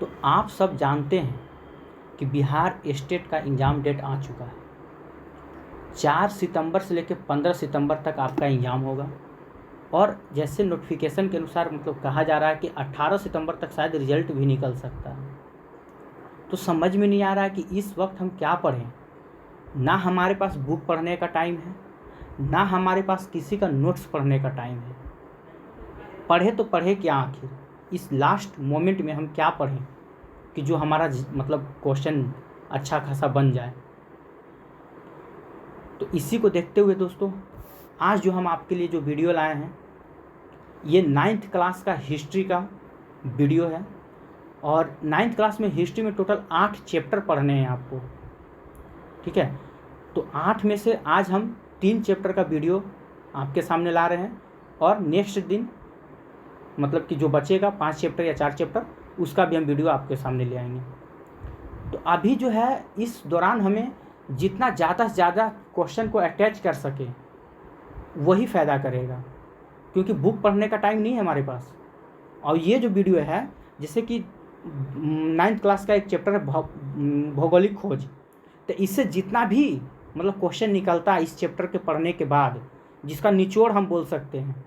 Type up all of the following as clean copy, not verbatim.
तो आप सब जानते हैं कि बिहार स्टेट का एग्ज़ाम डेट आ चुका है। 4 सितंबर से लेकर 15 सितंबर तक आपका एग्ज़ाम होगा और जैसे नोटिफिकेशन के अनुसार मतलब कहा जा रहा है कि 18 सितंबर तक शायद रिजल्ट भी निकल सकता है। तो समझ में नहीं आ रहा है कि इस वक्त हम क्या पढ़ें। ना हमारे पास बुक पढ़ने का टाइम है, ना हमारे पास किसी का नोट्स पढ़ने का टाइम है। पढ़े तो पढ़े क्या आखिर? इस लास्ट मोमेंट में हम क्या पढ़ें कि जो हमारा मतलब क्वेश्चन अच्छा खासा बन जाए। तो इसी को देखते हुए दोस्तों, आज जो हम आपके लिए जो वीडियो लाए हैं, ये 9th क्लास का हिस्ट्री का वीडियो है। और 9th क्लास में हिस्ट्री में टोटल 8 चैप्टर पढ़ने हैं आपको, ठीक है। तो 8 में से आज हम 3 चैप्टर का वीडियो आपके सामने ला रहे हैं और नेक्स्ट दिन मतलब कि जो बचेगा 5 चैप्टर या 4 चैप्टर, उसका भी हम वीडियो आपके सामने ले आएंगे। तो अभी जो है इस दौरान हमें जितना ज़्यादा से ज़्यादा क्वेश्चन को अटैच कर सके वही फ़ायदा करेगा, क्योंकि बुक पढ़ने का टाइम नहीं है हमारे पास। और ये जो वीडियो है, जैसे कि 9th क्लास का एक चैप्टर है भौगोलिक खोज, तो इससे जितना भी मतलब क्वेश्चन निकलता है इस चैप्टर के पढ़ने के बाद, जिसका निचोड़ हम बोल सकते हैं,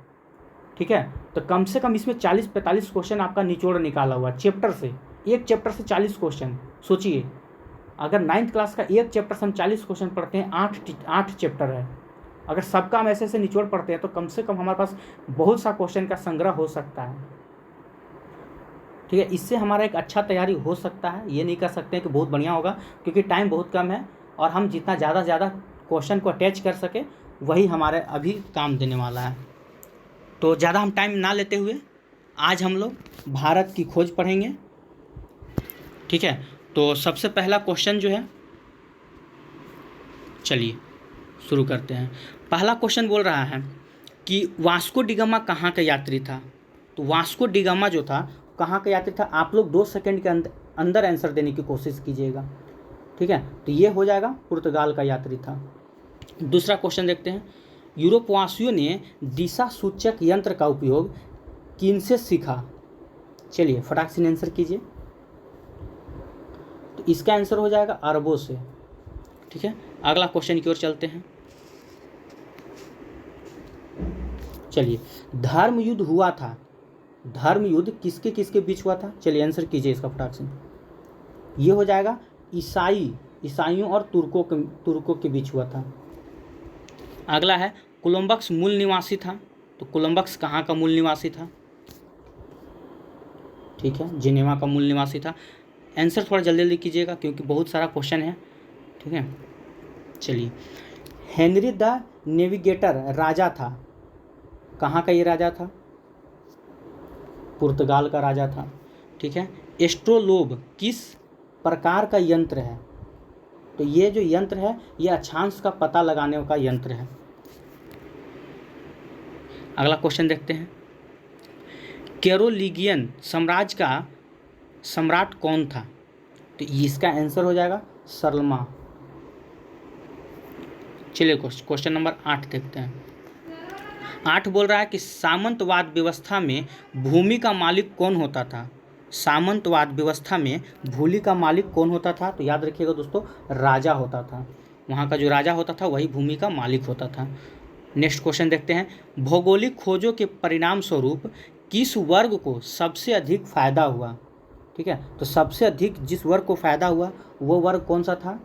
ठीक है, तो कम से कम इसमें 40-45 क्वेश्चन आपका निचोड़ निकाला हुआ चैप्टर से। एक चैप्टर से 40 क्वेश्चन, सोचिए अगर 9th क्लास का एक चैप्टर से हम 40 क्वेश्चन पढ़ते हैं, 8 चैप्टर है, अगर सबका हम ऐसे निचोड़ पढ़ते हैं तो कम से कम हमारे पास बहुत सा क्वेश्चन का संग्रह हो सकता है, ठीक है। इससे हमारा एक अच्छा तैयारी हो सकता है। ये नहीं कह सकते हैं कि बहुत बढ़िया होगा, क्योंकि टाइम बहुत कम है और हम जितना ज़्यादा से ज़्यादा क्वेश्चन को अटैच कर सके वही हमारे अभी काम देने वाला है। तो ज़्यादा हम टाइम ना लेते हुए आज हम लोग भारत की खोज पढ़ेंगे, ठीक है। तो सबसे पहला क्वेश्चन जो है, चलिए शुरू करते हैं। पहला क्वेश्चन बोल रहा है कि वास्को डी गामा कहाँ का यात्री था। तो वास्को डी गामा जो था कहाँ का यात्री था, आप लोग 2 सेकंड के अंदर आंसर देने की कोशिश कीजिएगा, ठीक है। तो ये हो जाएगा पुर्तगाल का यात्री था। दूसरा क्वेश्चन देखते हैं। यूरोपवासियों ने दिशा सूचक यंत्र का उपयोग किनसे सीखा। चलिए फटाक से आंसर कीजिए। तो इसका आंसर हो जाएगा अरबों से, ठीक है। अगला क्वेश्चन की ओर चलते हैं। चलिए, धर्म युद्ध हुआ था, धर्म युद्ध किसके किसके बीच हुआ था। चलिए आंसर कीजिए इसका फटाक से। ये हो जाएगा ईसाइयों और तुर्कों के बीच हुआ था। अगला है कोलंबस मूल निवासी था। तो कोलंबस कहाँ का मूल निवासी था, ठीक है, जिनेवा का मूल निवासी था। आंसर थोड़ा जल्दी जल्दी कीजिएगा क्योंकि बहुत सारा क्वेश्चन है, ठीक है। चलिए, हेनरी द नेविगेटर राजा था, कहाँ का ये राजा था, पुर्तगाल का राजा था, ठीक है। एस्ट्रोलोब किस प्रकार का यंत्र है। तो ये जो यंत्र है ये अक्षांश का पता लगाने का यंत्र है। अगला क्वेश्चन देखते हैं। कैरोलिगियन साम्राज्य का सम्राट कौन था। तो इसका आंसर हो जाएगा सरलमा। चलिए क्वेश्चन नंबर 8 देखते हैं। 8 बोल रहा है कि सामंतवाद व्यवस्था में भूमि का मालिक कौन होता था। सामंतवाद व्यवस्था में भूमि का मालिक कौन होता था। तो याद रखिएगा दोस्तों, राजा होता था। वहाँ का जो राजा होता था वही भूमि का मालिक होता था। नेक्स्ट क्वेश्चन देखते हैं। भौगोलिक खोजों के परिणाम स्वरूप किस वर्ग को सबसे अधिक फायदा हुआ, ठीक है। तो सबसे अधिक जिस वर्ग को फायदा हुआ वो वर्ग कौन सा था,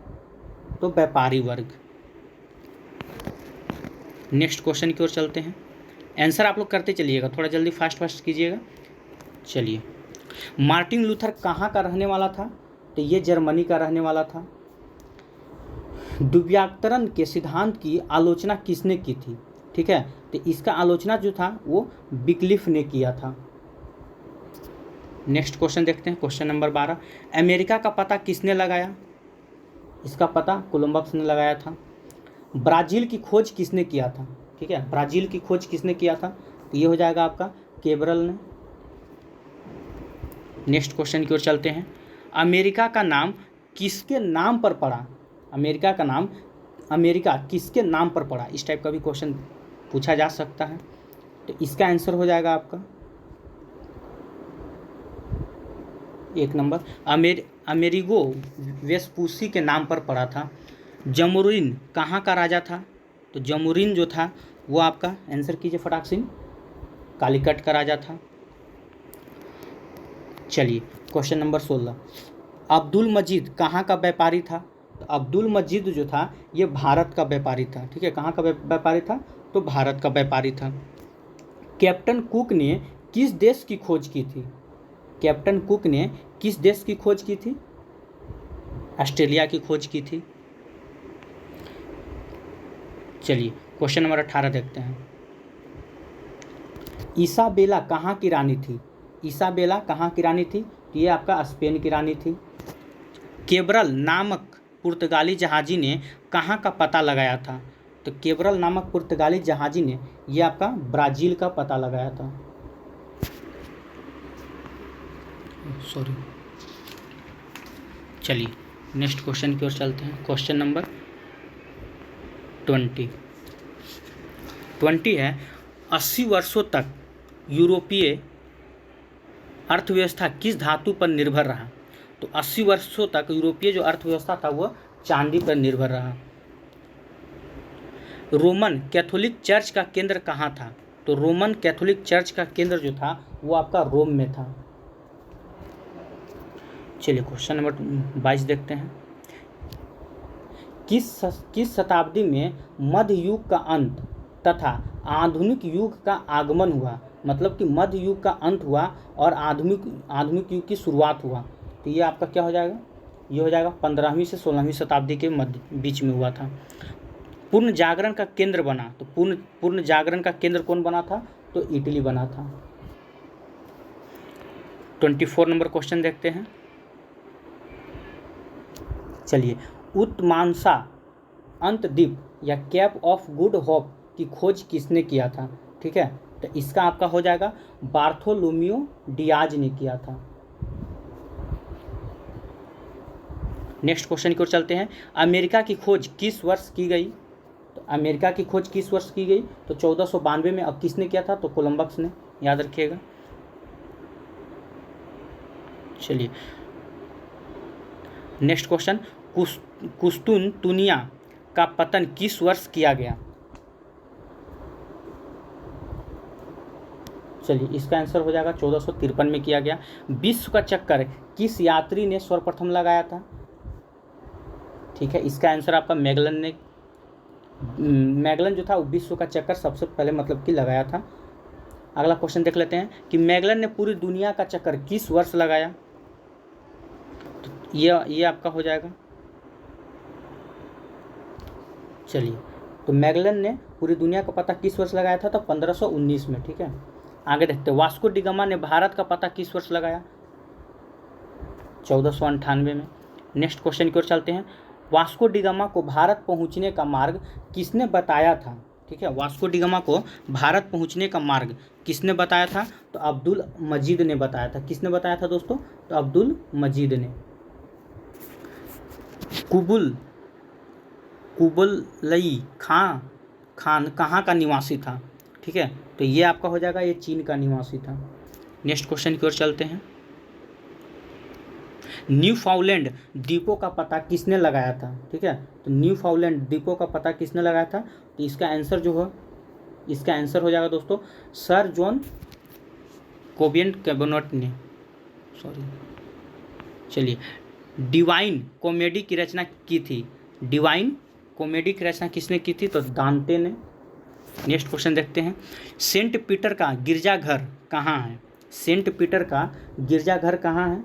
तो व्यापारी वर्ग। नेक्स्ट क्वेश्चन की ओर चलते हैं। आंसर आप लोग करते चलिएगा, थोड़ा जल्दी फास्ट कीजिएगा। चलिए, मार्टिन लूथर कहाँ का रहने वाला था। तो ये जर्मनी का रहने वाला था। द्विव्याकरण के सिद्धांत की आलोचना किसने की थी, ठीक है। तो इसका आलोचना जो था वो विक्लिफ ने किया था। नेक्स्ट क्वेश्चन देखते हैं। Question number 12। अमेरिका का पता किसने लगाया। इसका पता कोलंबस ने लगाया था। ब्राज़ील की खोज किसने किया था, ठीक है। ब्राज़ील की खोज किसने किया था। तो ये हो जाएगा आपका केबरल ने। नेक्स्ट क्वेश्चन की ओर चलते हैं। अमेरिका का नाम किसके नाम पर पड़ा। अमेरिका का नाम, अमेरिका किसके नाम पर पड़ा। इस टाइप का भी क्वेश्चन पूछा जा सकता है। तो इसका आंसर हो जाएगा आपका 1 नंबर। अमेरिगो वेस्पुसी के नाम पर पड़ा था। जमुरीन कहाँ का राजा था? तो जमुरीन जो था वो आपका, आंसर कीजिए फटाक से, कालीकट का राजा था। चलिए क्वेश्चन नंबर 16, अब्दुल मजीद कहाँ का व्यापारी था? तो अब्दुल मजीद जो था ये भारत का व्यापारी था। ठीक है, कहाँ का व्यापारी था? तो भारत का व्यापारी था। कैप्टन कुक ने किस देश की खोज की थी? कैप्टन कुक ने किस देश की खोज की थी? ऑस्ट्रेलिया की खोज की थी। चलिए क्वेश्चन नंबर 18 देखते हैं। इसाबेला कहाँ की रानी थी? इसाबेला कहाँ की रानी थी? तो ये आपका स्पेन की रानी थी। केब्रल नामक पुर्तगाली जहाजी ने कहाँ का पता लगाया था? तो केब्रल नामक पुर्तगाली जहाजी ने ये आपका ब्राज़ील का पता लगाया था। सॉरी। चलिए नेक्स्ट क्वेश्चन की ओर चलते हैं। क्वेश्चन नंबर 20 है, 80 वर्षों तक यूरोपीय अर्थव्यवस्था किस धातु पर निर्भर रहा? तो 80 वर्षों तक यूरोपीय जो अर्थव्यवस्था था वो चांदी पर निर्भर रहा। रोमन कैथोलिक चर्च का केंद्र कहाँ था? तो रोमन कैथोलिक चर्च का केंद्र जो था वो आपका रोम में था। चलिए क्वेश्चन नंबर 22 देखते हैं। किस शताब्दी में मध्य युग का अंत तथा आधुनिक युग का आगमन हुआ? मतलब कि मध्य युग का अंत हुआ और आधुनिक युग की शुरुआत हुआ। तो ये आपका क्या हो जाएगा? ये हो जाएगा 15वीं से 16वीं शताब्दी के बीच में हुआ था। पूर्ण जागरण का केंद्र बना, तो पूर्ण जागरण का केंद्र कौन बना था? तो इटली बना था। 24 नंबर क्वेश्चन देखते हैं। चलिए, उत्मांसा अंतद्वीप या कैप ऑफ गुड होप की खोज किसने किया था? ठीक है, तो इसका आपका हो जाएगा बार्थोलोम्यू डियाज ने किया था। नेक्स्ट क्वेश्चन की ओर चलते हैं। अमेरिका की खोज किस वर्ष की गई? तो अमेरिका की खोज किस वर्ष की गई? तो 1492 में। अब किसने किया था? तो कोलंबस ने, याद रखिएगा। चलिए नेक्स्ट क्वेश्चन, कुस्तुनतुनिया का पतन किस वर्ष किया गया? चलिए इसका आंसर हो जाएगा 1453 में किया गया। विश्व का चक्कर किस यात्री ने सर्वप्रथम लगाया था? ठीक है, इसका आंसर आपका मैगलन जो था वो विश्व का चक्कर सबसे पहले मतलब कि लगाया था। अगला क्वेश्चन देख लेते हैं कि मैगलन ने पूरी दुनिया का चक्कर किस वर्ष लगाया? तो ये आपका हो जाएगा। चलिए, तो मैगलन ने पूरी दुनिया का पता किस वर्ष लगाया था? तो 1519 में। ठीक है, आगे देखते हैं। वास्को डी गामा ने भारत का पता किस वर्ष लगाया? 1498 में। नेक्स्ट क्वेश्चन की ओर चलते हैं। वास्को डी गामा को भारत पहुंचने का मार्ग किसने बताया था? ठीक है, वास्को डी गामा को भारत पहुंचने का मार्ग किसने बताया था? तो अब्दुल मजीद ने बताया था। किसने बताया था दोस्तों? तो अब्दुल मजीद ने। कुबलई खान कहाँ का निवासी था? ठीक है, तो ये आपका हो जाएगा, ये चीन का निवासी था। नेक्स्ट क्वेश्चन की ओर चलते हैं। न्यूफाउंडलैंड द्वीपों का पता किसने लगाया था? ठीक है, तो न्यूफाउंडलैंड द्वीपों का पता किसने लगाया था? तो इसका आंसर हो जाएगा दोस्तों सर जॉन कैबोनेट ने। सॉरी। चलिए, डिवाइन कॉमेडी की रचना की थी। डिवाइन कॉमेडी की रचना किसने की थी? तो दांते ने। नेक्स्ट क्वेश्चन देखते हैं। सेंट पीटर का गिरजाघर कहाँ है? सेंट पीटर का गिरजाघर कहाँ है?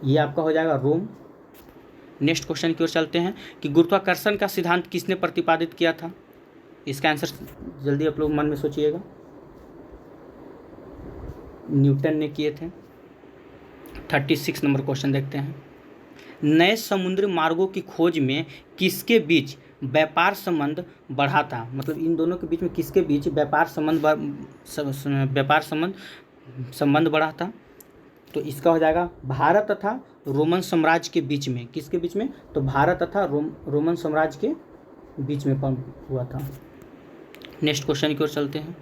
ये आपका हो जाएगा रोम। नेक्स्ट क्वेश्चन की ओर चलते हैं कि गुरुत्वाकर्षण का सिद्धांत किसने प्रतिपादित किया था? इसका आंसर जल्दी आप लोग मन में सोचिएगा। न्यूटन ने किए थे। 36 नंबर क्वेश्चन देखते हैं। नए समुद्री मार्गों की खोज में किसके बीच व्यापार संबंध बढ़ा था? मतलब इन दोनों के बीच में किसके बीच व्यापार संबंध बढ़ा था? तो इसका हो जाएगा भारत तथा रोमन साम्राज्य के बीच में। किसके बीच में? तो भारत तथा रोमन साम्राज्य के बीच में हुआ था। नेक्स्ट क्वेश्चन की ओर चलते हैं।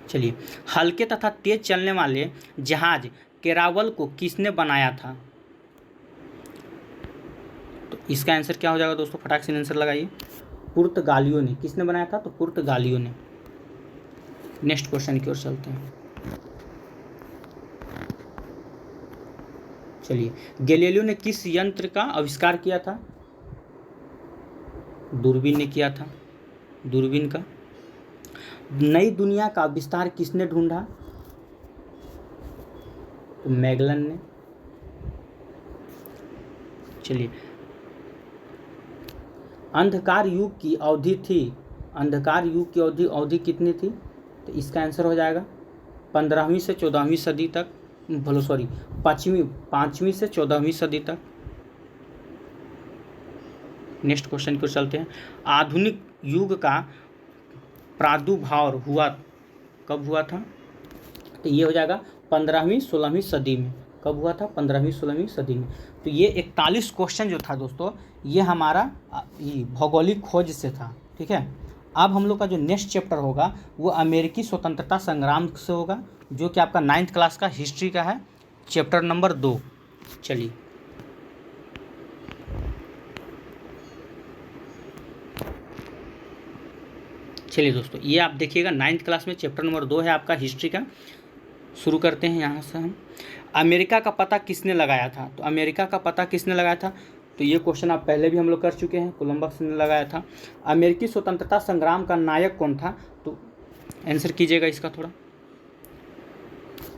चलिए, हल्के तथा तेज चलने वाले जहाज केरावल को किसने बनाया था? तो इसका आंसर क्या हो जाएगा दोस्तों, फटाक से आंसर लगाइए। पुर्तगालियों ने। किसने बनाया था? तो पुर्तगालियों ने। नेक्स्ट क्वेश्चन की ओर चलते हैं। चलिए, गैलीलियो ने किस यंत्र का आविष्कार किया था? दूरबीन ने किया था, दूरबीन का। नई दुनिया का विस्तार किसने ढूंढा? तो मैगलन ने। चलिए, अंधकार युग की अवधि थी, अंधकार युग की अवधि कितनी थी? तो इसका आंसर हो जाएगा 15वीं से 14वीं सदी तक, बोलो सॉरी 5वीं से 14वीं सदी तक। नेक्स्ट क्वेश्चन को चलते हैं। आधुनिक युग का प्रादुर्भाव हुआ कब हुआ था? तो ये हो जाएगा 15वीं 16वीं सदी में। कब हुआ था? 15वीं 16वीं सदी में। तो ये 41 क्वेश्चन जो था दोस्तों, ये हमारा भौगोलिक खोज से था। ठीक है, अब हम लोग का जो नेक्स्ट चैप्टर होगा वो अमेरिकी स्वतंत्रता संग्राम से होगा, जो कि आपका 9th क्लास का हिस्ट्री का है, चैप्टर नंबर 2। चलिए, दोस्तों ये आप देखिएगा 9th क्लास में चैप्टर नंबर 2 है आपका हिस्ट्री का। शुरू करते हैं यहाँ से हम। अमेरिका का पता किसने लगाया था? तो अमेरिका का पता किसने लगाया था? तो ये क्वेश्चन आप पहले भी हम लोग कर चुके हैं, कोलंबस ने लगाया था। अमेरिकी स्वतंत्रता संग्राम का नायक कौन था? तो आंसर कीजिएगा इसका थोड़ा।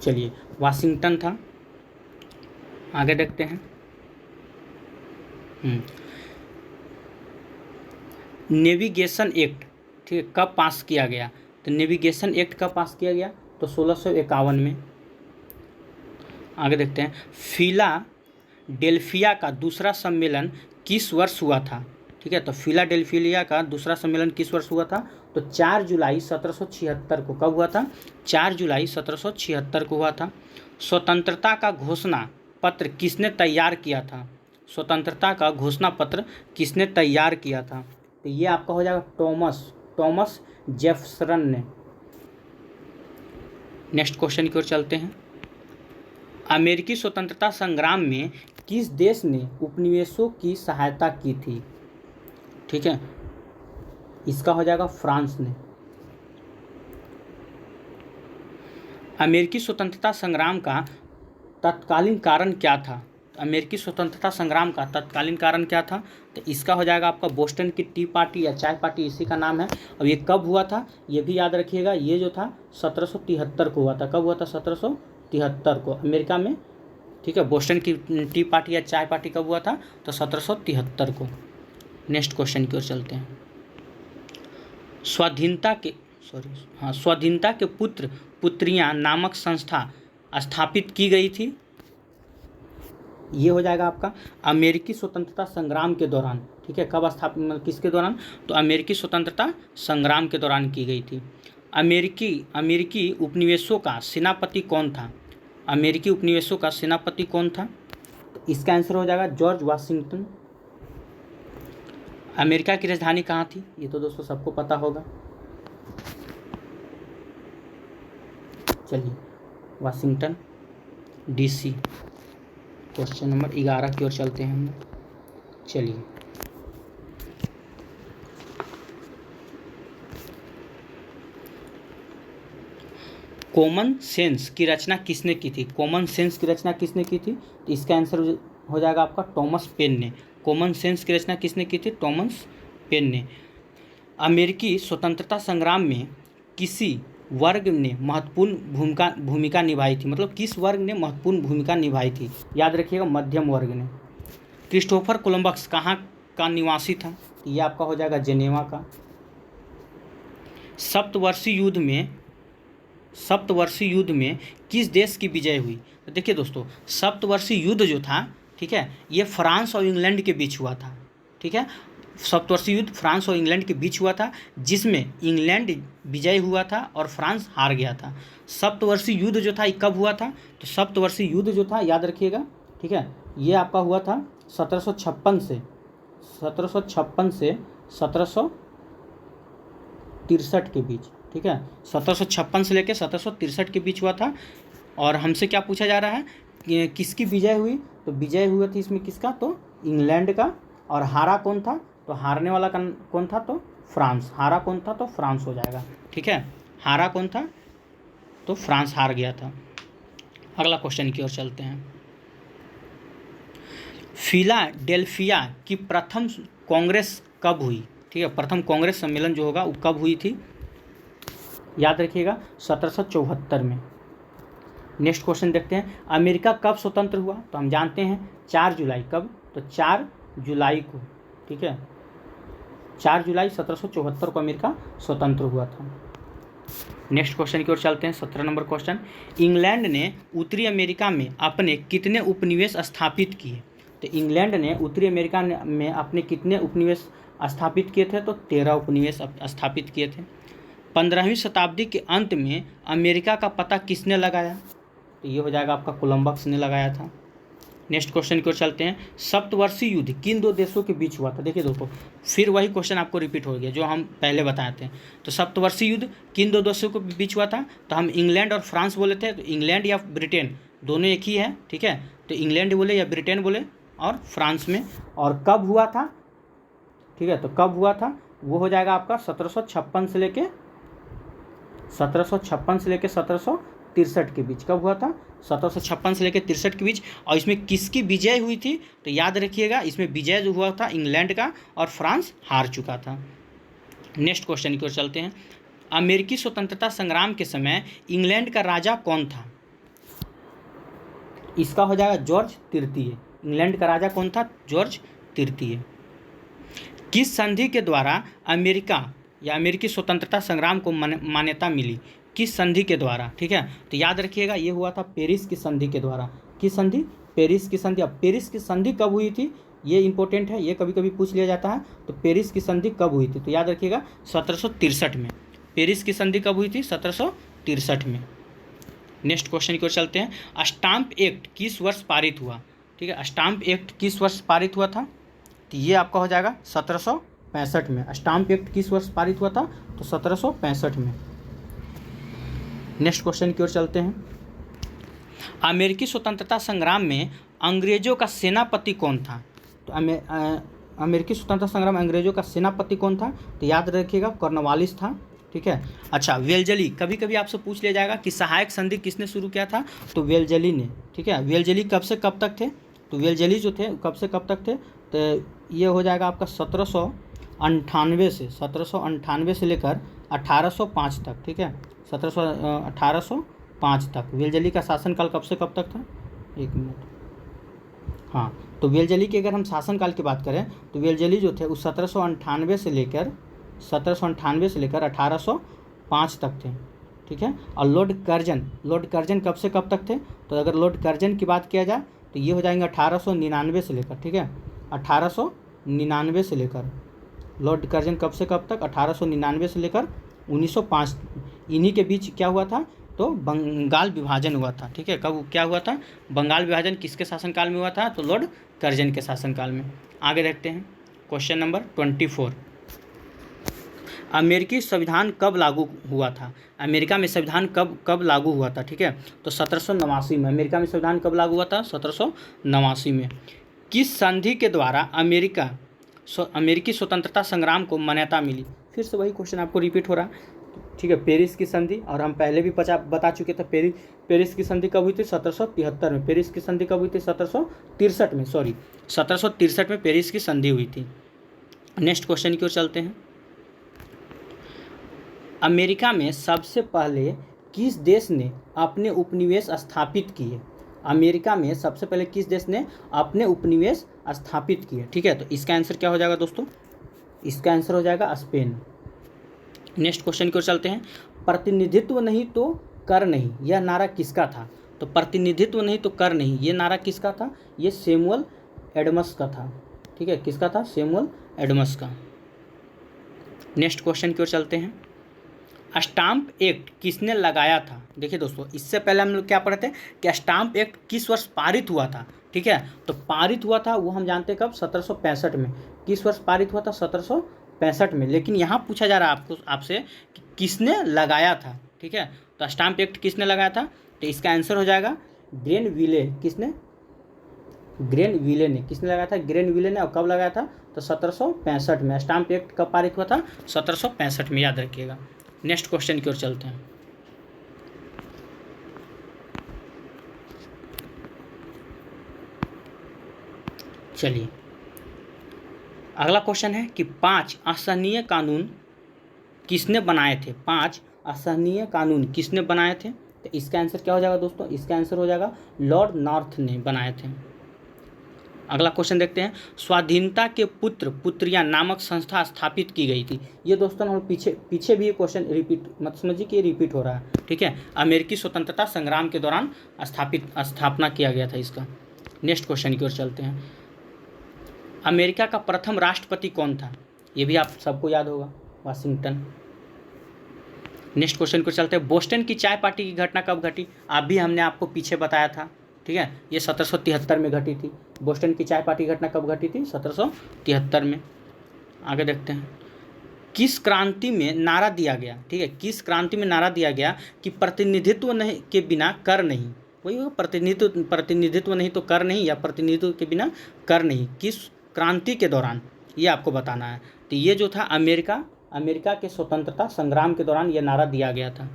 चलिए, वाशिंगटन था। आगे देखते हैं। नेविगेशन एक्ट, ठीक है, कब पास किया गया? तो नेविगेशन एक्ट कब पास किया गया? तो 1651 में। आगे देखते हैं। फिलाडेल्फिया का दूसरा सम्मेलन किस वर्ष हुआ था? ठीक है, तो फिलाडेल्फिया का दूसरा सम्मेलन किस वर्ष हुआ था? तो 4 जुलाई 1776 को। कब हुआ था? 4 जुलाई 1776 को हुआ था। स्वतंत्रता का घोषणा पत्र किसने तैयार किया था? स्वतंत्रता का घोषणा पत्र किसने तैयार किया था? तो ये आपका हो जाएगा टॉमस जेफरसन ने। नेक्स्ट क्वेश्चन की ओर चलते हैं। अमेरिकी स्वतंत्रता संग्राम में किस देश ने उपनिवेशों की सहायता की थी? ठीक है, इसका हो जाएगा फ्रांस ने। अमेरिकी स्वतंत्रता संग्राम का तत्कालीन कारण क्या था? अमेरिकी स्वतंत्रता संग्राम का तत्कालीन कारण क्या था? तो इसका हो जाएगा आपका बोस्टन की टी पार्टी या चाय पार्टी, इसी का नाम है। अब ये कब हुआ था ये भी याद रखिएगा। ये जो था 1773 को हुआ था। कब हुआ था? 1773 को अमेरिका में। ठीक है, बोस्टन की टी पार्टी या चाय पार्टी कब हुआ था? तो 1773 को। नेक्स्ट क्वेश्चन की ओर चलते हैं। स्वाधीनता के पुत्र पुत्रियां नामक संस्था स्थापित की गई थी। ये हो जाएगा आपका अमेरिकी स्वतंत्रता संग्राम के दौरान। ठीक है, कब स्थापित, किसके दौरान? तो अमेरिकी स्वतंत्रता संग्राम के दौरान की गई थी। अमेरिकी उपनिवेशों का सेनापति कौन था? अमेरिकी उपनिवेशों का सेनापति कौन था? तो इसका आंसर हो जाएगा जॉर्ज वाशिंगटन। अमेरिका की राजधानी कहाँ थी? ये तो दोस्तों सबको पता होगा। चलिए, वाशिंगटन DC। क्वेश्चन नंबर 11 की ओर चलते हैं हम। चलिए, कॉमन सेंस की रचना किसने की थी? कॉमन सेंस की रचना किसने की थी? तो इसका आंसर हो जाएगा आपका टॉमस पेन ने। कॉमन सेंस की रचना किसने की थी? टॉमस पेन ने। अमेरिकी स्वतंत्रता संग्राम में किसी वर्ग ने महत्वपूर्ण भूमिका निभाई थी? मतलब किस वर्ग ने महत्वपूर्ण भूमिका निभाई थी? याद रखिएगा, मध्यम वर्ग ने। क्रिस्टोफर कोलंबस कहाँ का निवासी था? ये आपका हो जाएगा जेनेवा का। सप्तवर्षीय युद्ध में किस देश की विजय हुई? तो देखिए दोस्तों, सप्तवर्षीय युद्ध जो था, ठीक है, ये फ्रांस और इंग्लैंड के बीच हुआ था। ठीक है, सप्तवर्षीय युद्ध फ्रांस और इंग्लैंड के बीच हुआ था, जिसमें इंग्लैंड विजय हुआ था और फ्रांस हार गया था। सप्तवर्षीय युद्ध जो था ये कब हुआ था? तो सप्तवर्षीय युद्ध जो था, याद रखिएगा, ठीक है, ये आपका हुआ था 1756 से 1763 के बीच। ठीक है, 1756 से लेकर 1763 के बीच हुआ था। और हमसे क्या पूछा जा रहा है कि किसकी विजय हुई, तो विजय हुआ थी इसमें किसका, तो इंग्लैंड का। और हारा कौन था, तो हारने वाला कौन था, तो फ्रांस। हारा कौन था, तो फ्रांस हो जाएगा। ठीक है, हारा कौन था, तो फ्रांस हार गया था। अगला क्वेश्चन की ओर चलते हैं। फिलाडेल्फिया की प्रथम कांग्रेस कब हुई, ठीक है, प्रथम कांग्रेस सम्मेलन जो होगा वो कब हुई थी, याद रखिएगा 1774 में। नेक्स्ट क्वेश्चन देखते हैं, अमेरिका कब स्वतंत्र हुआ, तो हम जानते हैं 4 जुलाई। कब, तो 4 जुलाई को, ठीक है, 4 जुलाई 1774 को अमेरिका स्वतंत्र हुआ था। नेक्स्ट क्वेश्चन की ओर चलते हैं, 17 नंबर क्वेश्चन, इंग्लैंड ने उत्तरी अमेरिका में अपने कितने उपनिवेश स्थापित किए, तो इंग्लैंड ने उत्तरी अमेरिका में अपने कितने उपनिवेश स्थापित किए थे, तो 13 उपनिवेश स्थापित किए थे। 15वीं शताब्दी के अंत में अमेरिका का पता किसने लगाया, तो ये हो जाएगा आपका कोलंबस ने लगाया था। नेक्स्ट क्वेश्चन की ओर चलते हैं, सप्तवर्षीय युद्ध किन दो देशों के बीच हुआ था। देखिए दोस्तों, फिर वही क्वेश्चन आपको रिपीट हो गया जो हम पहले बताए थे। तो सप्तवर्षीय युद्ध किन दो देशों के बीच हुआ था, तो हम इंग्लैंड और फ्रांस बोले थे। तो इंग्लैंड या ब्रिटेन दोनों एक ही है, ठीक है, तो इंग्लैंड बोले या ब्रिटेन बोले, और फ्रांस में। और कब हुआ था, ठीक है, तो कब हुआ था वो हो जाएगा आपका 1756 से लेके 1763 के बीच। कब हुआ था, 1756 से लेकर 63 के बीच। और इसमें किसकी विजय हुई थी, तो याद रखिएगा इसमें विजय जो हुआ था इंग्लैंड का, और फ्रांस हार चुका था। नेक्स्ट क्वेश्चन की ओर चलते हैं, अमेरिकी स्वतंत्रता संग्राम के समय इंग्लैंड का राजा कौन था, इसका हो जाएगा जॉर्ज तृतीय। इंग्लैंड का राजा कौन था, जॉर्ज तृतीय। किस संधि के द्वारा अमेरिका या अमेरिकी स्वतंत्रता संग्राम को मान्यता मिली, किस संधि के द्वारा, ठीक है, तो याद रखिएगा ये हुआ था पेरिस की संधि के द्वारा। किस संधि, पेरिस की संधि। अब पेरिस की संधि कब हुई थी, ये इंपॉर्टेंट है, ये कभी कभी पूछ लिया जाता है। तो पेरिस की संधि कब हुई थी, तो याद रखिएगा 1763 में। पेरिस की संधि कब हुई थी, 1763 में। नेक्स्ट क्वेश्चन की ओर चलते हैं, स्टाम्प एक्ट किस वर्ष पारित हुआ, ठीक है, स्टाम्प एक्ट किस वर्ष पारित हुआ था, तो ये आपका हो जाएगा 1765 में। स्टाम्प एक्ट किस वर्ष पारित हुआ था, तो 1765 में। नेक्स्ट क्वेश्चन की ओर चलते हैं, अमेरिकी स्वतंत्रता संग्राम में अंग्रेजों का सेनापति कौन था, तो अमेरिकी स्वतंत्रता संग्राम में अंग्रेजों का सेनापति कौन था, तो याद रखिएगा कॉर्नवालिस था, ठीक है। अच्छा, वेलजली, कभी कभी आपसे पूछ लिया जाएगा कि सहायक संधि किसने शुरू किया था, तो वेलजली ने, ठीक है। वेलजली कब से कब तक थे, तो वेलजली जो थे कब से कब तक थे, तो ये हो जाएगा आपका 1798 से लेकर 1805 तक, ठीक है, 1805 तक। वेलजली का शासनकाल कब से कब तक था, एक मिनट, हाँ, तो वेलजली के अगर हम शासनकाल की बात करें तो वेलजली जो थे उस 1798 से लेकर 1805 तक थे, ठीक है। और लॉर्ड कर्जन कब से कब तक थे, तो अगर लॉर्ड कर्जन की बात किया जाए तो ये हो जाएंगे 1899 से लेकर, ठीक है, 1899 से लेकर। लॉर्ड कर्जन कब से कब तक, 1899 से लेकर 1905, इन्हीं के बीच क्या हुआ था, तो बंगाल विभाजन हुआ था, ठीक है। कब क्या हुआ था, बंगाल विभाजन किसके शासनकाल में हुआ था, तो लॉर्ड कर्जन के शासनकाल में। आगे देखते हैं क्वेश्चन नंबर 24, अमेरिकी संविधान कब लागू हुआ था, अमेरिका में संविधान कब लागू हुआ था, ठीक है, तो 1789 में। अमेरिका में संविधान कब लागू हुआ था, 1789 में। किस संधि के द्वारा अमेरिकी स्वतंत्रता संग्राम को मान्यता मिली, फिर से वही क्वेश्चन आपको रिपीट हो रहा, ठीक है, पेरिस की संधि। और हम पहले भी बता चुके थे पेरिस की संधि कब हुई थी, 1773 में। पेरिस की संधि कब हुई थी, 1763 में, सॉरी 1763 में पेरिस की संधि हुई थी। नेक्स्ट क्वेश्चन की ओर चलते हैं, अमेरिका में सबसे पहले किस देश ने अपने उपनिवेश स्थापित किए, अमेरिका में सबसे पहले किस देश ने अपने उपनिवेश स्थापित किए, ठीक है, तो इसका आंसर क्या हो जाएगा दोस्तों, इसका आंसर हो जाएगा स्पेन। नेक्स्ट क्वेश्चन की ओर चलते हैं, प्रतिनिधित्व नहीं तो कर नहीं, यह नारा किसका था, तो प्रतिनिधित्व नहीं तो कर नहीं, ये नारा किसका था, ये सैमुअल एडम्स का था, ठीक है, किसका था, सैमुअल एडम्स का। नेक्स्ट क्वेश्चन की ओर चलते हैं, स्टाम्प एक्ट किसने लगाया था, देखिए दोस्तों इससे पहले हम लोग क्या पढ़े थे कि स्टाम्प एक्ट किस वर्ष पारित हुआ था, ठीक है, तो पारित हुआ था वो हम जानते हैं कब, 1765 में। किस वर्ष पारित हुआ था, 1765 में। लेकिन यहाँ पूछा जा रहा है आपको आपसे कि किसने लगाया था, ठीक है। तो स्टाम्प एक्ट किसने लगाया था, तो इसका आंसर हो जाएगा ग्रेनविले। किसने, ग्रेनविले ने। किसने लगाया था, ग्रेनविले ने। और कब लगाया था, तो 1765 में। स्टाम्प एक्ट कब पारित हुआ था, 1765 में, याद रखिएगा। नेक्स्ट क्वेश्चन की ओर चलते हैं। चलिए अगला क्वेश्चन है कि 5 असहनीय कानून किसने बनाए थे। 5 असहनीय कानून किसने बनाए थे, तो इसका आंसर क्या हो जाएगा दोस्तों, इसका आंसर हो जाएगा लॉर्ड नॉर्थ ने बनाए थे। अगला क्वेश्चन देखते हैं, स्वाधीनता के पुत्र पुत्रियां नामक संस्था स्थापित की गई थी। ये दोस्तों हम पीछे भी ये क्वेश्चन रिपीट मत समझिए कि ये रिपीट हो रहा है, ठीक है। अमेरिकी स्वतंत्रता संग्राम के दौरान स्थापना किया गया था इसका। नेक्स्ट क्वेश्चन की ओर चलते हैं। अमेरिका का प्रथम राष्ट्रपति कौन था, ये भी आप सबको याद होगा, वाशिंगटन। नेक्स्ट क्वेश्चन को चलते हैं। बोस्टन की चाय पार्टी की घटना कब घटी, आप भी हमने आपको पीछे बताया था, ठीक है। ये 1773 में घटी थी। बोस्टन की चाय पार्टी घटना कब घटी थी, 1773 में। आगे देखते हैं। किस क्रांति में नारा दिया गया, ठीक है, किस क्रांति में नारा दिया गया कि प्रतिनिधित्व नहीं के बिना कर नहीं। वही होगा, प्रतिनिधित्व नहीं तो कर नहीं, या प्रतिनिधित्व के बिना कर नहीं। किस क्रांति के दौरान, ये आपको बताना है। तो ये जो था अमेरिका के स्वतंत्रता संग्राम के दौरान ये नारा दिया गया था,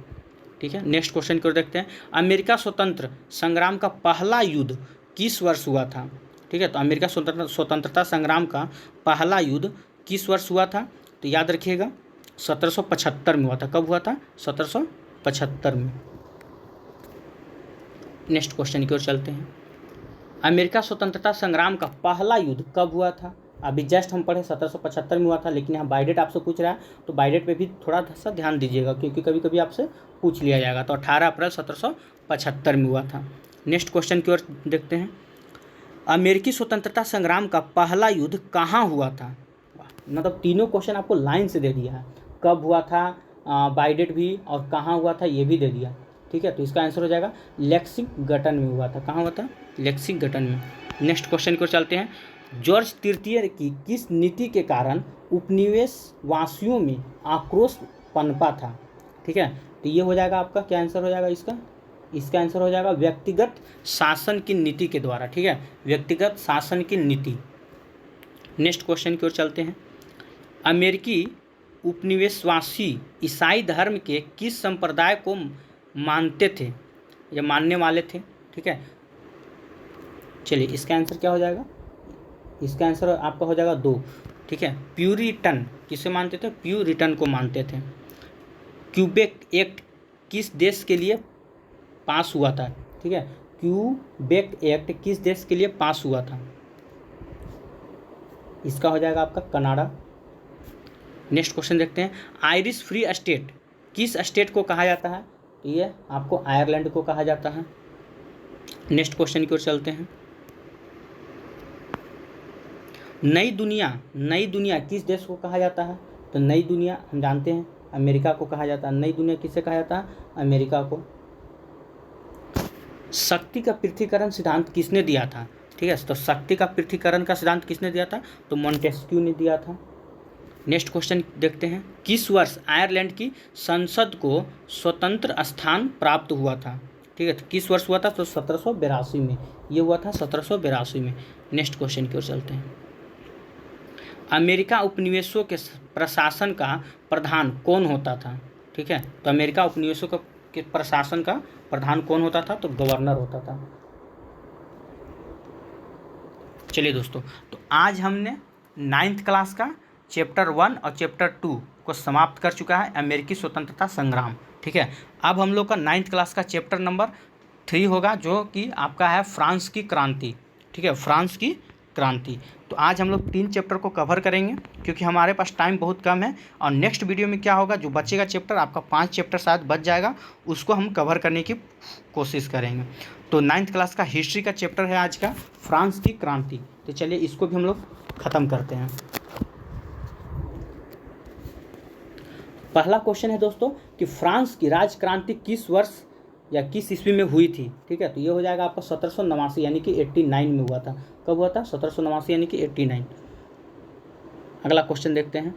ठीक है। नेक्स्ट क्वेश्चन को देखते हैं। अमेरिका स्वतंत्र संग्राम का पहला युद्ध किस वर्ष हुआ था, ठीक है। तो अमेरिका स्वतंत्रता संग्राम का पहला युद्ध किस वर्ष हुआ था, तो याद रखिएगा 1775 में हुआ था। कब हुआ था, 1775 में। नेक्स्ट क्वेश्चन की ओर चलते हैं। अमेरिका स्वतंत्रता संग्राम का पहला युद्ध कब हुआ था, अभी जस्ट हम पढ़े 1775 में हुआ था, लेकिन यहाँ बाइडेट आपसे पूछ रहा है, तो बाइडेट पे भी थोड़ा सा ध्यान दीजिएगा, क्योंकि कभी कभी आपसे पूछ लिया जाएगा। तो 18 अप्रैल 1775 में हुआ था। नेक्स्ट क्वेश्चन की ओर देखते हैं। अमेरिकी स्वतंत्रता संग्राम का पहला युद्ध कहाँ हुआ था, मतलब तीनों क्वेश्चन आपको लाइन से दे दिया है, कब हुआ था, बाइडेट भी, और कहाँ हुआ था ये भी दे दिया, ठीक है। तो इसका आंसर हो जाएगा लेक्सिंगटन में हुआ था। कहाँ हुआ था, लेक्सिंगटन में। नेक्स्ट क्वेश्चन की ओर चलते हैं। जॉर्ज तृतीय की किस नीति के कारण उपनिवेशवासियों में आक्रोश पनपा था, ठीक है। तो ये हो जाएगा आपका क्या आंसर हो जाएगा इसका आंसर हो जाएगा व्यक्तिगत शासन की नीति के द्वारा, ठीक है, व्यक्तिगत शासन की नीति। नेक्स्ट क्वेश्चन की ओर चलते हैं। अमेरिकी उपनिवेशवासी ईसाई धर्म के किस संप्रदाय को मानते थे या मानने वाले थे, ठीक है। चलिए इसका आंसर क्या हो जाएगा, इसका आंसर आपका हो जाएगा 2, ठीक है। प्यूरिटन किसे मानते थे, प्यूरिटन को मानते थे। क्यूबेक एक्ट किस देश के लिए पास हुआ था, ठीक है। क्यूबेक एक्ट किस देश के लिए पास हुआ था, इसका हो जाएगा आपका कनाडा। नेक्स्ट क्वेश्चन देखते हैं। आयरिश फ्री स्टेट किस स्टेट को कहा जाता है, तो ये आपको आयरलैंड को कहा जाता है। नेक्स्ट क्वेश्चन की ओर चलते हैं। नई दुनिया किस देश को कहा जाता है, तो नई दुनिया हम जानते हैं अमेरिका को कहा जाता है। नई दुनिया किसे कहा जाता है, अमेरिका को। शक्ति का पृथ्वीकरण सिद्धांत किसने दिया था, ठीक है। तो शक्ति का पृथ्वीकरण का सिद्धांत किसने दिया था, तो मॉन्टेस्क्यू ने दिया था। नेक्स्ट क्वेश्चन देखते हैं। किस वर्ष आयरलैंड की संसद को स्वतंत्र स्थान प्राप्त हुआ था, ठीक है। तो किस वर्ष हुआ था, तो 1782 में ये हुआ था, 1782 में। नेक्स्ट क्वेश्चन की ओर चलते हैं। अमेरिका उपनिवेशों के प्रशासन का प्रधान कौन होता था, ठीक है। तो अमेरिका उपनिवेशों के प्रशासन का प्रधान कौन होता था, तो गवर्नर होता था। चलिए दोस्तों, तो आज हमने 9th क्लास का चैप्टर 1 और चैप्टर 2 को समाप्त कर चुका है, अमेरिकी स्वतंत्रता संग्राम, ठीक है। अब हम लोग का 9th क्लास का चैप्टर नंबर 3 होगा, जो कि आपका है फ्रांस की क्रांति, ठीक है, फ्रांस की क्रांति। तो आज हम लोग 3 चैप्टर को कवर करेंगे, क्योंकि हमारे पास टाइम बहुत कम है। और नेक्स्ट वीडियो में क्या होगा, जो बचेगा चैप्टर, आपका 5 चैप्टर शायद बच जाएगा, उसको हम कवर करने की कोशिश करेंगे। तो 9th क्लास का हिस्ट्री का चैप्टर है आज का, फ्रांस की क्रांति। तो चलिए इसको भी हम लोग ख़त्म करते हैं। पहला क्वेश्चन है दोस्तों कि फ्रांस की राजक्रांति किस वर्ष या किस ईस्वी में हुई थी, ठीक है। तो ये हो जाएगा आपका 1789 यानी कि 89 में हुआ था। कब हुआ था, 1789 यानी कि 89। अगला क्वेश्चन देखते हैं।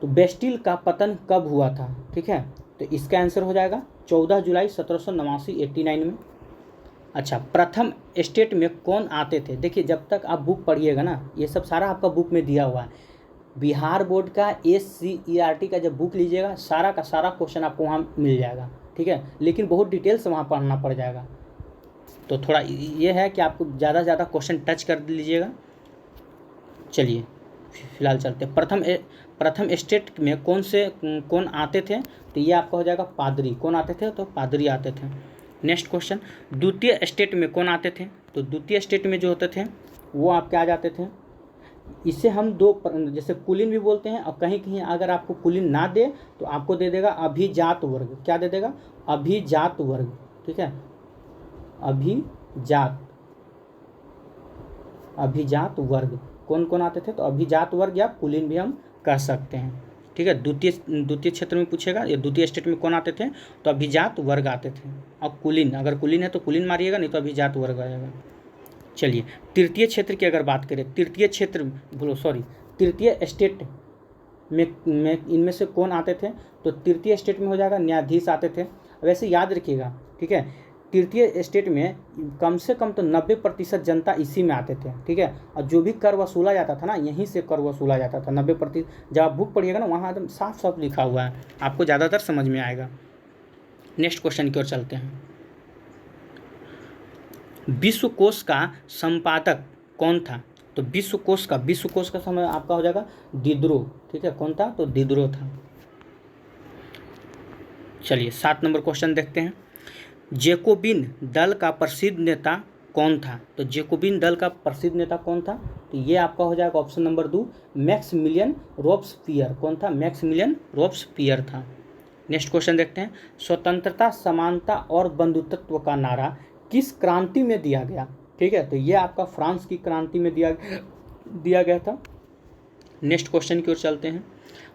तो बेस्टिल का पतन कब हुआ था? ठीक है, तो इसका आंसर हो जाएगा 14 जुलाई 1789 89 में। अच्छा, प्रथम स्टेट में कौन आते थे? देखिए, जब तक आप बुक पढ़िएगा ना, ये सब सारा आपका बुक में दिया हुआ है। बिहार बोर्ड का SCERT का जब बुक लीजिएगा, सारा का सारा क्वेश्चन आपको वहाँ मिल जाएगा। ठीक है, लेकिन बहुत डिटेल से वहाँ पढ़ना पड़ जाएगा। तो थोड़ा ये है कि आपको ज़्यादा से ज़्यादा क्वेश्चन टच कर लीजिएगा। चलिए फिलहाल चलते हैं। प्रथम स्टेट में कौन आते थे? तो ये आपका हो जाएगा पादरी। कौन आते थे? तो पादरी आते थे। नेक्स्ट क्वेश्चन, द्वितीय स्टेट में कौन आते थे? तो द्वितीय स्टेट में जो होते थे वो आपके आ जाते थे, इसे हम जैसे कुलीन भी बोलते हैं, और कहीं कहीं अगर आपको कुलीन ना दे तो आपको दे देगा अभिजात वर्ग। क्या दे देगा? अभिजात वर्ग। ठीक है, अभिजात वर्ग कौन कौन आते थे? तो अभिजात वर्ग या कुलीन भी हम कह सकते हैं। ठीक है, द्वितीय क्षेत्र में पूछेगा ये द्वितीय स्टेट में कौन आते थे? तो अभिजात वर्ग आते थे। और कुलीन, अगर कुलीन है तो कुलीन मारिएगा, नहीं तो अभिजात वर्ग आएगा। चलिए, तृतीय क्षेत्र की अगर बात करें, तृतीय स्टेट में इनमें से कौन आते थे? तो तृतीय स्टेट में हो जाएगा न्यायाधीश आते थे। वैसे याद रखिएगा, ठीक है, तृतीय स्टेट में कम से कम तो 90% जनता इसी में आते थे। ठीक है, और जो भी कर वसूला जाता था ना, यहीं से कर वसूला जाता था 90%। जब आप बुक पढ़िएगा ना, वहाँ एकदम साफ साफ लिखा हुआ है, आपको ज़्यादातर समझ में आएगा। नेक्स्ट क्वेश्चन की ओर चलते हैं। विश्वकोश का संपादक कौन था? तो विश्वकोश का समय आपका हो जाएगा दिद्रो। ठीक है, कौन था? तो दिद्रो था। चलिए 7 नंबर क्वेश्चन देखते हैं। जैकोबिन दल का प्रसिद्ध नेता कौन था? तो जैकोबिन दल का प्रसिद्ध नेता कौन था? तो ये आपका हो जाएगा ऑप्शन नंबर 2, मैक्सिमिलियन रोब्सपियर। कौन था? मैक्सिमिलियन रोब्सपियर था। नेक्स्ट क्वेश्चन देखते हैं। स्वतंत्रता, समानता और बंधुत्व का नारा किस क्रांति में दिया गया? ठीक है, तो ये आपका फ्रांस की क्रांति में दिया गया था। नेक्स्ट क्वेश्चन की ओर चलते हैं।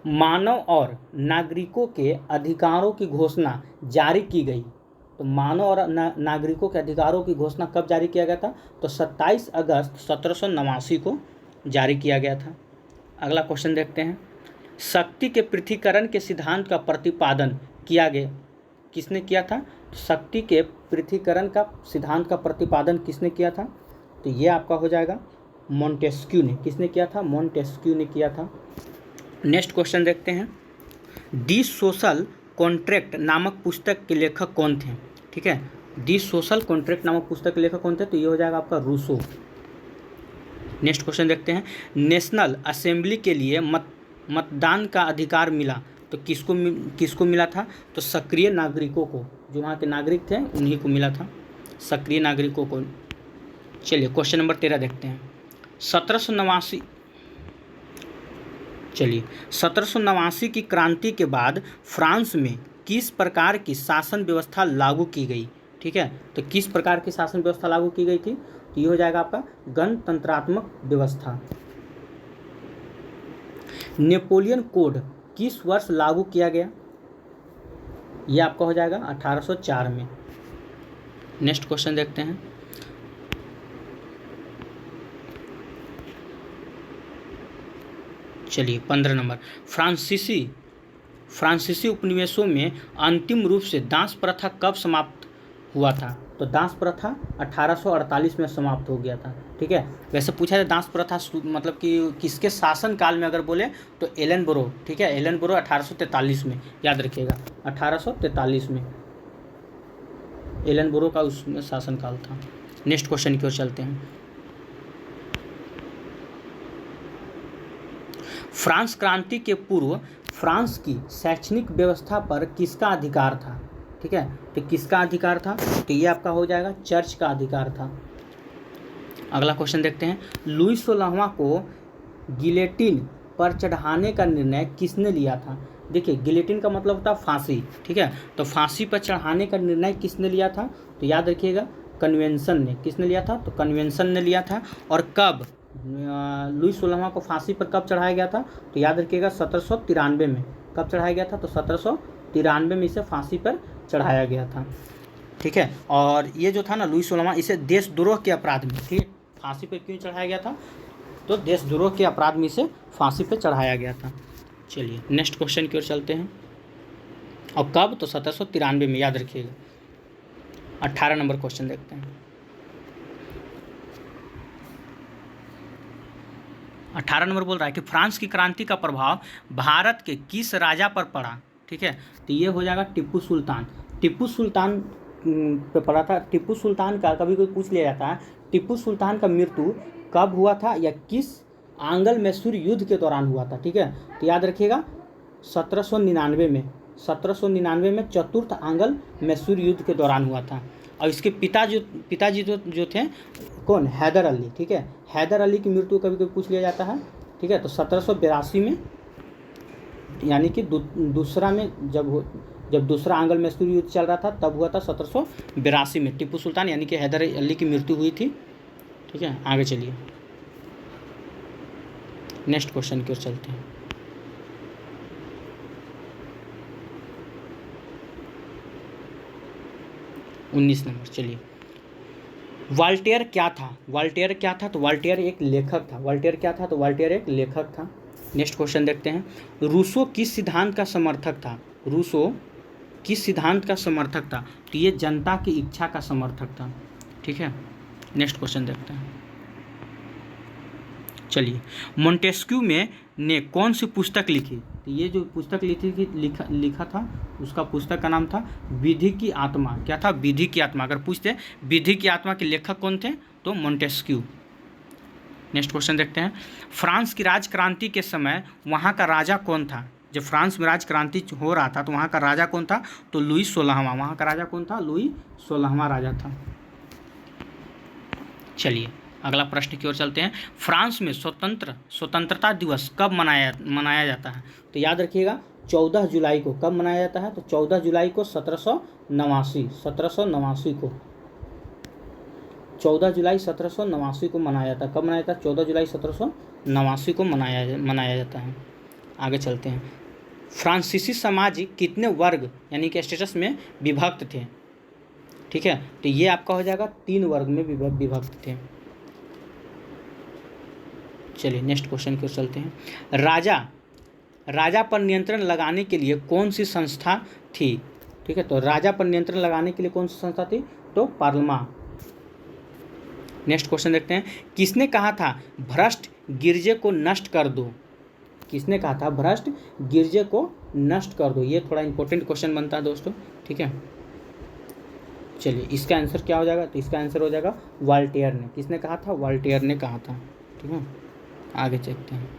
मानव और नागरिकों के अधिकारों की घोषणा जारी की गई। तो मानव और नागरिकों के अधिकारों की घोषणा कब जारी किया गया था? तो 27 अगस्त 1789 को जारी किया गया था। अगला क्वेश्चन देखते हैं। शक्ति के पृथ्वीकरण के सिद्धांत का प्रतिपादन किया गया, किसने किया था? शक्ति के पृथ्वीकरण का सिद्धांत का प्रतिपादन किसने किया था? तो ये आपका हो जाएगा मोंटेस्क्यू ने। किसने किया था? मोंटेस्क्यू ने किया था। नेक्स्ट क्वेश्चन देखते हैं। दी सोशल कॉन्ट्रैक्ट नामक पुस्तक के लेखक कौन थे? ठीक है, दी सोशल कॉन्ट्रैक्ट नामक पुस्तक के लेखक कौन थे? तो ये हो जाएगा आपका रूसो। नेक्स्ट क्वेश्चन देखते हैं। नेशनल असेंबली के लिए मतदान का अधिकार मिला, तो किसको मिला था? तो सक्रिय नागरिकों को, जो वहाँ के नागरिक थे उन्हीं को मिला था, सक्रिय नागरिकों को। चलिए क्वेश्चन नंबर 13 देखते हैं। 1789 की क्रांति के बाद फ्रांस में किस प्रकार की शासन व्यवस्था लागू की गई? ठीक है, तो किस प्रकार की शासन व्यवस्था लागू की गई थी? तो ये हो जाएगा आपका गणतंत्रात्मक व्यवस्था। नेपोलियन कोड किस वर्ष लागू किया गया? ये आपका हो जाएगा 1804 में। नेक्स्ट क्वेश्चन देखते हैं। चलिए 15 नंबर। फ्रांसीसी उपनिवेशों में अंतिम रूप से दास प्रथा कब समाप्त हुआ था? तो दास प्रथा 1848 में समाप्त हो गया था। ठीक है, वैसे पूछा जाए दास प्रथा मतलब कि किसके शासन काल में अगर बोले तो एलन बोरो। ठीक है, एलन बोरो 1843 में, याद रखिएगा 1843 में एलन बोरो का उसमें शासन काल था। नेक्स्ट क्वेश्चन की ओर चलते हैं। फ्रांस क्रांति के पूर्व फ्रांस की शैक्षणिक व्यवस्था पर किसका अधिकार था? ठीक है, तो किसका अधिकार था? तो ये आपका हो जाएगा चर्च का अधिकार था। अगला क्वेश्चन देखते हैं। लुई 16वां को गिलेटिन पर चढ़ाने का निर्णय किसने लिया था? देखिए, गिलेटिन का मतलब होता है फांसी। ठीक है, तो फांसी पर चढ़ाने का निर्णय किसने लिया था? तो याद रखिएगा कन्वेंशन ने। किसने लिया था? तो कन्वेंशन ने लिया था। और कब लुई 16वां को फांसी पर कब चढ़ाया गया था? तो याद रखिएगा 1793 में। कब चढ़ाया गया था? तो 1793 में इसे फांसी पर चढ़ाया गया था। ठीक है, और ये जो था ना लुई 16वां, इसे देशद्रोह के अपराध में, ठीक है, फांसी पर क्यों चढ़ाया गया था? तो देशद्रोह के अपराध में इसे फांसी पर चढ़ाया गया था। चलिए नेक्स्ट क्वेश्चन की ओर चलते हैं। और कब? तो 1793 में, याद रखिएगा। 18 नंबर क्वेश्चन देखते हैं। 18 नंबर बोल रहा है कि फ्रांस की क्रांति का प्रभाव भारत के किस राजा पर पड़ा? ठीक है, तो ये हो जाएगा टीपू सुल्तान। टीपू सुल्तान पे पड़ा था। टीपू सुल्तान का कभी कोई पूछ लिया जाता है, टीपू सुल्तान का मृत्यु कब हुआ था या किस आंग्ल मैसूर युद्ध के दौरान हुआ था? ठीक है, तो याद रखिएगा 1799 में। 1799 में चतुर्थ आंग्ल मैसूर युद्ध के दौरान हुआ था। और इसके पिताजी जो थे कौन? हैदर अली। ठीक है, हैदर अली की मृत्यु कभी कभी पूछ लिया जाता है। ठीक है, तो 1782 में, यानी कि दूसरा में जब दूसरा आंग्ल मैसूर युद्ध चल रहा था तब हुआ था 1782 में। टीपू सुल्तान यानी कि हैदर अली की मृत्यु हुई थी। ठीक है, आगे चलिए नेक्स्ट क्वेश्चन की ओर चलते हैं। उन्नीस नंबर, चलिए। वॉल्टेयर क्या था? वॉल्टेयर क्या था? तो वॉल्टेयर एक लेखक था। वॉल्टेयर क्या था? तो वॉल्टेयर एक लेखक था। नेक्स्ट क्वेश्चन देखते हैं। रूसो किस सिद्धांत का समर्थक था? रूसो किस सिद्धांत का समर्थक था? तो ये जनता की इच्छा का समर्थक था। ठीक है, नेक्स्ट क्वेश्चन देखते हैं। चलिए, मोंटेस्क्यू ने कौन सी पुस्तक लिखी? तो ये जो पुस्तक लिखा था उसका पुस्तक का नाम था विधि की आत्मा। क्या था? विधि की आत्मा। अगर पूछते विधि की आत्मा के लेखक कौन थे, तो मोंटेस्क्यू। नेक्स्ट क्वेश्चन देखते हैं। फ्रांस की राजक्रांति के समय वहाँ का राजा कौन था? जब फ्रांस में राजक्रांति हो रहा था तो वहाँ का राजा कौन था? तो लुई 16वां। वहाँ का राजा कौन था? लुई 16वां राजा था। चलिए अगला प्रश्न की ओर चलते हैं। फ्रांस में स्वतंत्रता दिवस कब मनाया जाता है? तो याद रखिएगा 14 जुलाई को। कब मनाया जाता है? तो 14 जुलाई को 1789 को। 14 जुलाई 1789 को मनाया जाता है। कब मनाया जाता है? 14 जुलाई 1789 को मनाया जाता है। आगे चलते हैं। फ्रांसीसी समाज कितने वर्ग यानी कि स्टेटस में विभक्त थे? ठीक है, तो ये आपका हो जाएगा 3 वर्ग में विभक्त थे। चलिए नेक्स्ट क्वेश्चन की ओर चलते हैं। राजा पर नियंत्रण लगाने के लिए कौन सी संस्था थी? ठीक है, तो राजा पर नियंत्रण लगाने के लिए कौन सी संस्था थी? तो पार्लियामेंट। नेक्स्ट क्वेश्चन देखते हैं। किसने कहा था भ्रष्ट गिरजे को नष्ट कर दो? किसने कहा था भ्रष्ट गिरजे को नष्ट कर दो? ये थोड़ा इंपॉर्टेंट क्वेश्चन बनता है दोस्तों। ठीक है, चलिए इसका आंसर क्या हो जाएगा? तो इसका आंसर हो जाएगा वॉल्टेयर ने। किसने कहा था? वॉल्टेयर ने कहा था। ठीक है, आगे चलते हैं।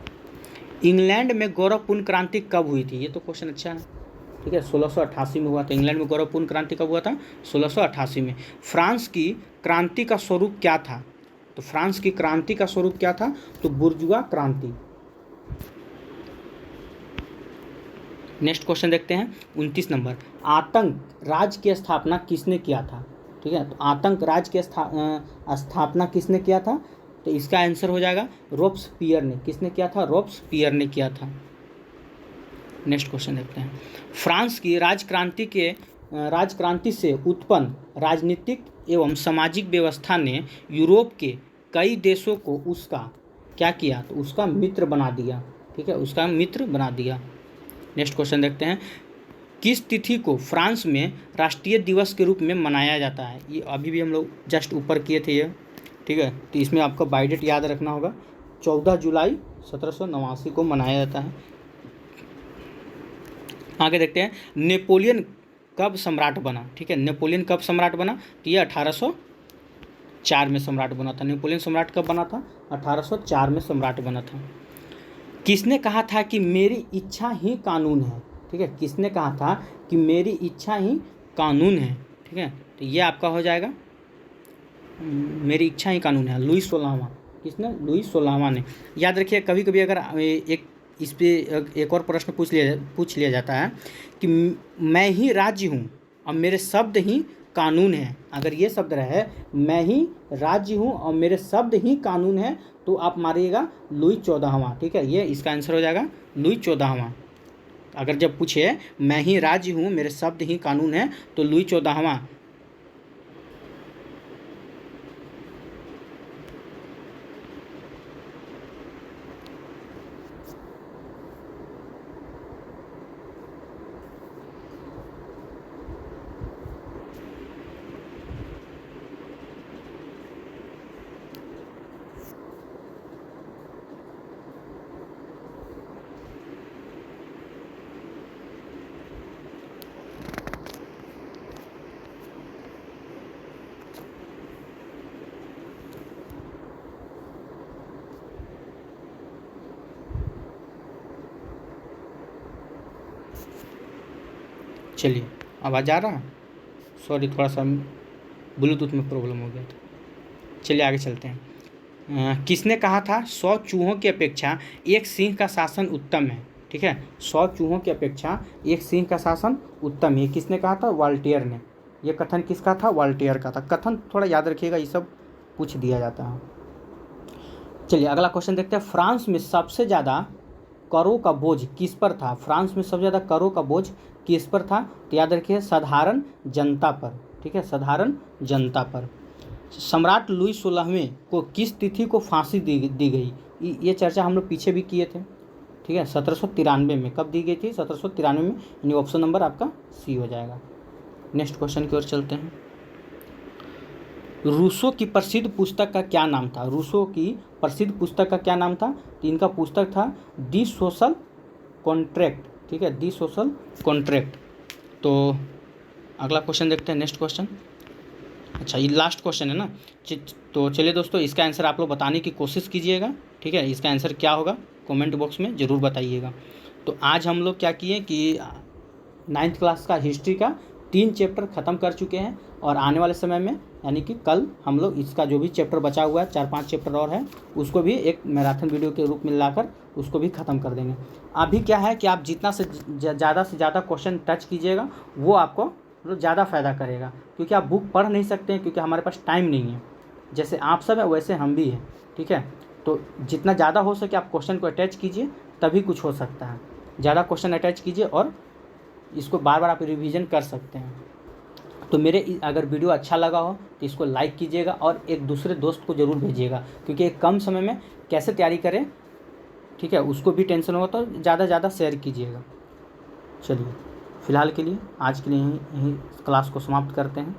इंग्लैंड में गौरवपूर्ण क्रांति कब हुई थी? ये तो क्वेश्चन अच्छा है। ठीक है, 1688 में हुआ था। इंग्लैंड में गौरवपूर्ण क्रांति कब हुआ था? 1688 में। फ्रांस की क्रांति का स्वरूप क्या था? तो फ्रांस की क्रांति का स्वरूप क्या था? तो बुर्जुआ क्रांति। नेक्स्ट क्वेश्चन देखते हैं 29 नंबर। आतंक राज की स्थापना किसने किया था? ठीक है, तो आतंक राज की स्थापना किसने किया था? तो इसका आंसर हो जाएगा रोब्सपियर ने। किसने किया था? रोब्सपियर ने किया था। नेक्स्ट क्वेश्चन देखते हैं। फ्रांस की राजक्रांति से उत्पन्न राजनीतिक एवं सामाजिक व्यवस्था ने यूरोप के कई देशों को उसका क्या किया? तो उसका मित्र बना दिया। ठीक है, उसका मित्र बना दिया। नेक्स्ट क्वेश्चन देखते हैं। किस तिथि को फ्रांस में राष्ट्रीय दिवस के रूप में मनाया जाता है? ये अभी भी हम लोग जस्ट ऊपर किए थे ये। ठीक है, तो इसमें आपको बाय डेट याद रखना होगा। 14 जुलाई 1789 को मनाया जाता है। आगे देखते हैं। नेपोलियन कब सम्राट बना? ठीक है, नेपोलियन कब सम्राट बना? तो ये 1804 में सम्राट बना था। नेपोलियन सम्राट कब बना था? 1804 में सम्राट बना था। किसने कहा था कि मेरी इच्छा ही कानून है? ठीक है, किसने कहा था कि मेरी इच्छा ही कानून है? ठीक है, तो ये आपका हो जाएगा मेरी इच्छा ही कानून है। लुई 16वां। किसने? लुई 16वां ने। याद रखिए कभी कभी अगर इस पे एक और प्रश्न पूछ लिया जाता है कि मैं ही राज्य हूँ और मेरे शब्द ही कानून है। अगर ये शब्द रहे मैं ही राज्य हूँ और मेरे शब्द ही कानून है, तो आप मारिएगा लुई 14वां। ठीक है, ये इसका आंसर हो जाएगा लुई 14वां। अगर जब पूछे मैं ही राज्य हूँ मेरे शब्द ही कानून है, तो लुई 14वां। चलिए आवाज़ आ रहा है, सॉरी थोड़ा सा ब्लूटूथ में प्रॉब्लम हो गया था। चलिए आगे चलते हैं। किसने कहा था 100 चूहों की अपेक्षा एक सिंह का शासन उत्तम है? ठीक है, 100 चूहों की अपेक्षा एक सिंह का शासन उत्तम है, किसने कहा था? वॉल्टेयर ने। ये कथन किसका था? वॉल्टेयर का था। कथन थोड़ा याद रखिएगा, ये सब पूछ दिया जाता है। चलिए अगला क्वेश्चन देखते हैं। फ्रांस में सबसे ज़्यादा करों का बोझ किस पर था? फ्रांस में सबसे ज़्यादा करों का बोझ किस पर था? तो याद रखिए साधारण जनता पर। ठीक है, साधारण जनता पर। सम्राट लुई 16वें को किस तिथि को फांसी दी गई? ये चर्चा हम लोग पीछे भी किए थे। ठीक है, 1793 में। कब दी गई थी? 1793 में। यानी ऑप्शन नंबर आपका सी हो जाएगा। नेक्स्ट क्वेश्चन की ओर चलते हैं। रूसो की प्रसिद्ध पुस्तक का क्या नाम था? रूसो की प्रसिद्ध पुस्तक का क्या नाम था? तो इनका पुस्तक था दी सोशल कॉन्ट्रैक्ट। ठीक है, दी सोशल कॉन्ट्रैक्ट। तो अगला क्वेश्चन देखते हैं, नेक्स्ट क्वेश्चन। अच्छा ये लास्ट क्वेश्चन है ना। तो चलिए दोस्तों, इसका आंसर आप लोग बताने की कोशिश कीजिएगा। ठीक है, इसका आंसर क्या होगा कमेंट बॉक्स में ज़रूर बताइएगा। तो आज हम लोग क्या किए कि 9th क्लास का हिस्ट्री का 3 चैप्टर ख़त्म कर चुके हैं, और आने वाले समय में यानी कि कल हम लोग इसका जो भी चैप्टर बचा हुआ है, 4-5 चैप्टर और है, उसको भी एक मैराथन वीडियो के रूप में लाकर उसको भी ख़त्म कर देंगे। अभी क्या है कि आप जितना से ज़्यादा क्वेश्चन टच कीजिएगा वो आपको मतलब ज़्यादा फ़ायदा करेगा, क्योंकि आप बुक पढ़ नहीं सकते हैं, क्योंकि हमारे पास टाइम नहीं है। जैसे आप सब है वैसे हम भी हैं। ठीक है, तो जितना ज़्यादा हो सके आप क्वेश्चन को अटैच कीजिए, तभी कुछ हो सकता है। ज़्यादा क्वेश्चन अटैच कीजिए और इसको बार बार आप रिवीजन कर सकते हैं। तो मेरे अगर वीडियो अच्छा लगा हो तो इसको लाइक कीजिएगा और एक दूसरे दोस्त को ज़रूर भेजिएगा, क्योंकि एक कम समय में कैसे तैयारी करें, ठीक है, उसको भी टेंशन होगा, तो ज़्यादा शेयर कीजिएगा। चलिए फ़िलहाल के लिए आज के लिए यहीं क्लास को समाप्त करते हैं।